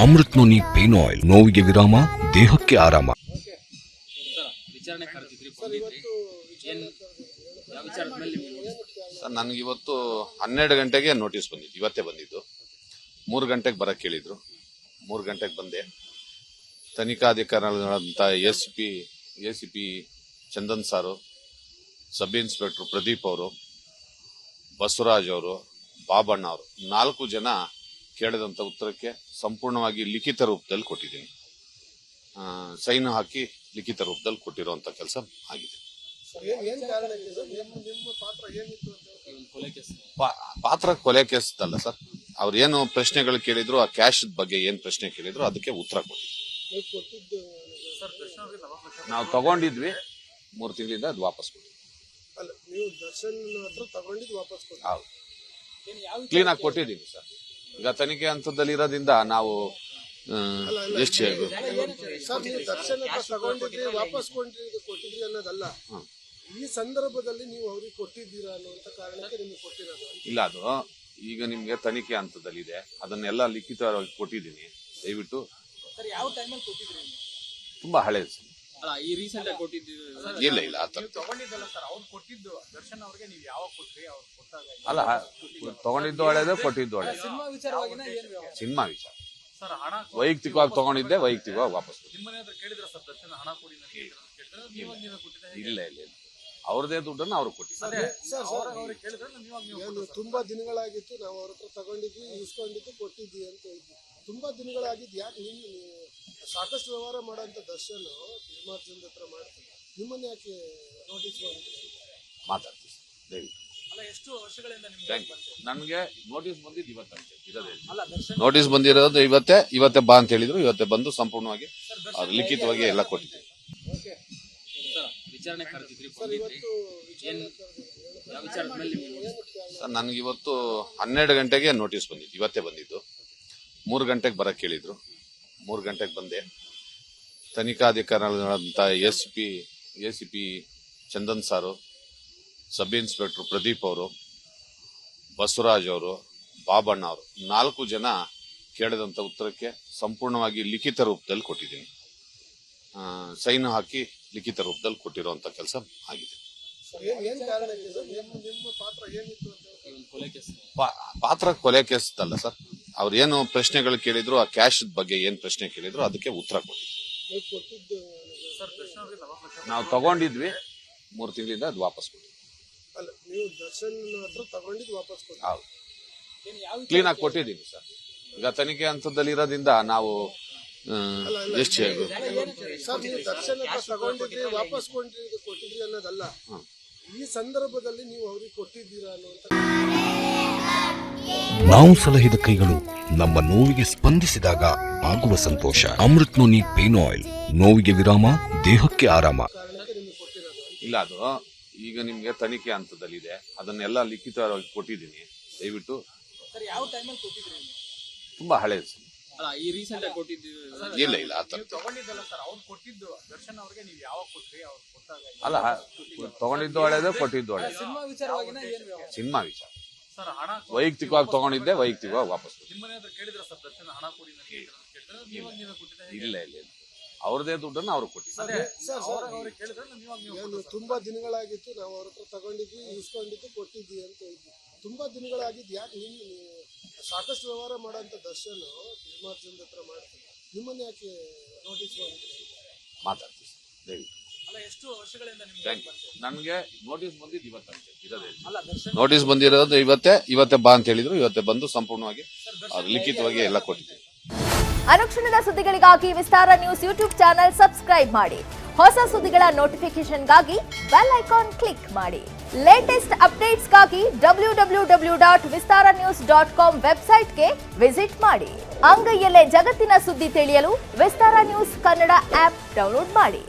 Amrit noni pain oil, ನೋವಿಗೆ ವಿರಾಮ, ದೇಹಕ್ಕೆ ಆರಾಮ. ಸರ್ ನನಗಿವತ್ತು 12 ಗಂಟೆಗೆ ನೋಟಿಸ್ ಬಂದಿದ್ದು, ಇವತ್ತೇ ಬಂದಿದ್ದು. 3 ಗಂಟೆಗೆ ಬರಕ್ಕೆ ಹೇಳಿದ್ರು, 3 ಗಂಟೆಗೆ ಬಂದೆ. ತನಿಖಾಧಿಕಾರಿಗಳಂತ ಎಸಿಪಿ ಚಂದನ್ ಸಾರು, ಸಬ್ ಇನ್ಸ್ಪೆಕ್ಟರ್ ಪ್ರದೀಪ್ ಅವರು, ಬಸವರಾಜ್ ಅವರು, ಬಾಬಣ್ಣ ಅವರು 4 ಜನ ಕೇಳಿದಂಥ ಉತ್ತರಕ್ಕೆ ಸಂಪೂರ್ಣವಾಗಿ ಲಿಖಿತ ರೂಪದಲ್ಲಿ ಕೊಟ್ಟಿದ್ದೀನಿ. ಸೈನ್ ಹಾಕಿ ಲಿಖಿತ ರೂಪದಲ್ಲಿ ಕೊಟ್ಟಿರುವಂತ ಕೆಲಸ ಆಗಿದೆ. ಪಾತ್ರ ಕೊಲೆ ಕೇಸ್ ಅಲ್ಲ ಸರ್. ಅವ್ರು ಏನು ಪ್ರಶ್ನೆಗಳು ಕೇಳಿದ್ರು, ಆ ಕ್ಯಾಶ್ ಬಗ್ಗೆ ಏನ್ ಪ್ರಶ್ನೆ ಕೇಳಿದ್ರು ಅದಕ್ಕೆ ಉತ್ತರ ಕೊಟ್ಟಿದ್ವಿ. ನಾವು ತಗೊಂಡಿದ್ವಿ 3 ತಿಂಗಳಿಂದ ಅದು ವಾಪಸ್ ಕೊಟ್ಟಿದ್ವಿ. ಕ್ಲೀನ್ ಆಗಿ ಕೊಟ್ಟಿದ್ದೀವಿ ಸರ್. ಈಗ ತನಿಖೆ ಹಂತದಲ್ಲಿ ಇರೋದ್ರಿಂದ ನಾವು ಎಷ್ಟು ಅನ್ನೋದಲ್ಲ, ಈ ಸಂದರ್ಭದಲ್ಲಿ ನೀವು ಅವ್ರಿಗೆ ಕೊಟ್ಟಿದ್ದೀರಾ ಅನ್ನುವಂತ ಕಾರಣಕ್ಕೆ ನಿಮ್ಗೆ ಕೊಟ್ಟಿರೋದು ಇಲ್ಲ. ಅದು ಈಗ ನಿಮ್ಗೆ ತನಿಖೆ ಹಂತದಲ್ಲಿದೆ, ಅದನ್ನೆಲ್ಲ ಲಿಖಿತವಾಗಿ ಕೊಟ್ಟಿದ್ದೀನಿ. ದಯವಿಟ್ಟು ತುಂಬಾ ಹಳೇದು ಸರ್. ಇಲ್ಲ ಅಲ್ಲ, ತಗೊಂಡಿದ್ದು ಒಳ್ಳೇದು, ಕೊಟ್ಟಿದ್ದು ಒಳ್ಳೇದು. ಸಿನಿಮಾ ವಿಚಾರ ವೈಯಕ್ತಿಕವಾಗಿ ತಗೊಂಡಿದ್ದೆ, ವೈಯಕ್ತಿಕವಾಗಿ ವಾಪಸ್. ಇಲ್ಲ ಅವ್ರದೇ ದುಡ್ಡನ್ನು ಅವ್ರು ಕೊಟ್ಟಿದ್ದಾರೆ. ತುಂಬಾ ದಿನಗಳಾಗಿತ್ತು, ನಾವು ಅವ್ರ ಹತ್ರ ತಗೊಂಡಿದ್ವಿ, ಇಸ್ಕೊಂಡಿದ್ದು, ಕೊಟ್ಟಿದ್ವಿ ಅಂತ ಹೇಳಿದ್ವಿ. ತುಂಬಾ ದಿನಗಳಾಗಿದ್ದು. ಯಾಕೆ ಸಾಕಷ್ಟು ವ್ಯವಹಾರ ಮಾಡೋಂಥ ದರ್ಶನ್ ನಿರ್ಮಾರ್ಜನ ಹತ್ರ ಮಾಡ್ತೀವಿ, ನಿಮ್ಮನ್ನ ಯಾಕೆ ನೋಟಿಸ್ ಮಾಡಿದ್ರಿ? ಮಾತಾಡ್ತೀವಿ ದಯವಿಟ್ಟು. ನನ್ಗೆ ನೋಟಿಸ್ ಬಂದಿದ್ದು ಇವತ್ತಂತೆ ಇರೋದೇ. ನೋಟಿಸ್ ಬಂದಿರೋದು ಇವತ್ತೇ ಬಾ ಅಂತ ಹೇಳಿದ್ರು. ಇವತ್ತೇ ಬಂದು ಸಂಪೂರ್ಣವಾಗಿ ಲಿಖಿತವಾಗಿ ಎಲ್ಲ ಕೊಟ್ಟಿದ್ದೀವಿ. ಸರ್ ನನಗಿವತ್ತು 12 ಗಂಟೆಗೆ ನೋಟಿಸ್ ಬಂದಿದ್ದು, ಇವತ್ತೇ ಬಂದಿದ್ದು. 3 ಗಂಟೆಗೆ ಬರಕ್ಕೆ ಹೇಳಿದ್ರು, 3 ಗಂಟೆಗೆ ಬಂದೆ. ತನಿಖಾಧಿಕಾರಿಗಳಂತ ಎಸಿಪಿ ಚಂದನ್ ಸಾರು, ಸಬ್ ಇನ್ಸ್ಪೆಕ್ಟರ್ ಪ್ರದೀಪ್ ಅವರು, ಬಸವರಾಜ್ ಅವರು, ಬಾಬಣ್ಣ ಅವರು 4 ಜನ ಕೇಳಿದಂಥ ಉತ್ತರಕ್ಕೆ ಸಂಪೂರ್ಣವಾಗಿ ಲಿಖಿತ ರೂಪದಲ್ಲಿ ಕೊಟ್ಟಿದ್ದೀನಿ. ಸೈನ್ ಹಾಕಿ ಲಿಖಿತ ರೂಪದಲ್ಲಿ ಕೊಟ್ಟಿರುವಂತ ಕೆಲಸ ಆಗಿದೆ. ಪಾತ್ರ ಕೊಲೆ ಕೇಸ್ ಅಲ್ಲ ಸರ್. ಅವ್ರು ಏನು ಪ್ರಶ್ನೆಗಳು ಕೇಳಿದ್ರು, ಆ ಕ್ಯಾಶ್ ಬಗ್ಗೆ ಏನ್ ಪ್ರಶ್ನೆ ಕೇಳಿದ್ರು ಅದಕ್ಕೆ ಉತ್ತರ ಕೊಟ್ಟಿದ್ವಿ. ನಾವು ತಗೊಂಡಿದ್ವಿ 3 ತಿಂಗಳಿಂದ ಅದು ವಾಪಸ್ ಕೊಟ್ಟಿದ್ವಿ. ಕ್ಲೀನ್ ಆಗಿ ಕೊಟ್ಟಿದ್ದೀವಿ ಸರ್. ಈಗ ತನಿಖೆ ಹಂತದಲ್ಲಿ ಇರೋದ್ರಿಂದ ನಾವು ಎಷ್ಟು ವಾಪಸ್ ಕೊಟ್ಟಿದ್ರಿ ಅನ್ನೋದಲ್ಲ, ಈ ಸಂದರ್ಭದಲ್ಲಿ ನೀವು ಅವ್ರಿಗೆ ಕೊಟ್ಟಿದ್ದೀರಾ ಅನ್ನುವಂತ. ನಾವು ಸಲಹಿದ ಕೈಗಳು ನಮ್ಮ ನೋವಿಗೆ ಸ್ಪಂದಿಸಿದಾಗ ಆಗುವ ಸಂತೋಷ. ಅಮೃತ್ ನೋನಿ ಪೇನ್ ಆಯಿಲ್, ನೋವಿಗೆ ವಿರಾಮ, ದೇಹಕ್ಕೆ ಆರಾಮ. ಇಲ್ಲ, ಅದು ಈಗ ನಿಮ್ಗೆ ತನಿಖೆ ಹಂತದಲ್ಲಿದೆ, ಅದನ್ನೆಲ್ಲ ಲಿಖಿತವಾಗಿ ಕೊಟ್ಟಿದ್ದೀನಿ. ದಯವಿಟ್ಟು ತುಂಬಾ ಹಳೇದು ಸರ್. ಇಲ್ಲ ಅಲ್ಲ, ತಗೊಂಡಿದ್ದು ಒಳ್ಳೇದು, ಕೊಟ್ಟಿದ್ದು ಒಳ್ಳೇದು. ಸಿನಿಮಾ ವಿಚಾರ ವೈಯಕ್ತಿಕವಾಗಿ ತಗೊಂಡಿದ್ದೆ, ವೈಯಕ್ತಿಕವಾಗಿ ವಾಪಸ್. ಇಲ್ಲ ಅವ್ರದೇ ದುಡ್ಡನ್ನು ಅವ್ರು ಕೊಟ್ಟಿದ್ದಾರೆ. ತುಂಬಾ ದಿನಗಳಾಗಿತ್ತು, ನಾವು ಅವ್ರ ಹತ್ರ ತಗೊಂಡಿದ್ವಿ, ಇಸ್ಕೊಂಡಿದ್ದು, ಕೊಟ್ಟಿದ್ವಿ ಅಂತ ಹೇಳಿದ್ವಿ. ತುಂಬಾ ದಿನಗಳಾಗಿದ್ದು. ಯಾಕೆ ಸಾಕಷ್ಟು ವ್ಯವಹಾರ ಮಾಡೋಂಥ ದರ್ಶನ್ ನಿರ್ಮಾರ್ಜನ ಹತ್ರ ಮಾಡ್ತೀವಿ, ನಿಮ್ಮನ್ನ ಯಾಕೆ ನೋಟಿಸ್ ಮಾಡಿದ್ರಿ? ಮಾತಾಡ್ತೀವಿ ದಯವಿಟ್ಟು. ನನ್ಗೆ ನೋಟಿಸ್ ಬಂದಿದ್ದು ಇವತ್ತಂತೆ ಇರೋದೇ. ನೋಟಿಸ್ ಬಂದಿರೋದು ಇವತ್ತೇ ಬಾ ಅಂತ ಹೇಳಿದ್ರು. ಇವತ್ತೇ ಬಂದು ಸಂಪೂರ್ಣವಾಗಿ ಲಿಖಿತವಾಗಿ ಎಲ್ಲ ಕೊಟ್ಟಿದ್ದೀವಿ. ಅನುಕ್ಷಣದ ಸುದ್ದಿಗಳಿಗಾಗಿ ವಿಸ್ತಾರ ನ್ಯೂಸ್ ಯೂಟ್ಯೂಬ್ ಚಾನೆಲ್ ಸಬ್ಸ್ಕ್ರೈಬ್ ಮಾಡಿ. ಹೊಸ ಸುದ್ದಿಗಳ ನೋಟಿಫಿಕೇಶನ್ಗಾಗಿ ಬೆಲ್ ಐಕಾನ್ ಕ್ಲಿಕ್ ಮಾಡಿ. ಲೇಟೆಸ್ಟ್ ಅಪ್ಡೇಟ್ಸ್ಗಾಗಿ www.vistaranews.com ವೆಬ್ಸೈಟ್ಗೆ ವಿಸಿಟ್ ಮಾಡಿ. ಅಂಗೈಯಲ್ಲೇ ಜಗತ್ತಿನ ಸುದ್ದಿ ತಿಳಿಯಲು ವಿಸ್ತಾರ ನ್ಯೂಸ್ ಕನ್ನಡ ಆಪ್ ಡೌನ್ಲೋಡ್ ಮಾಡಿ.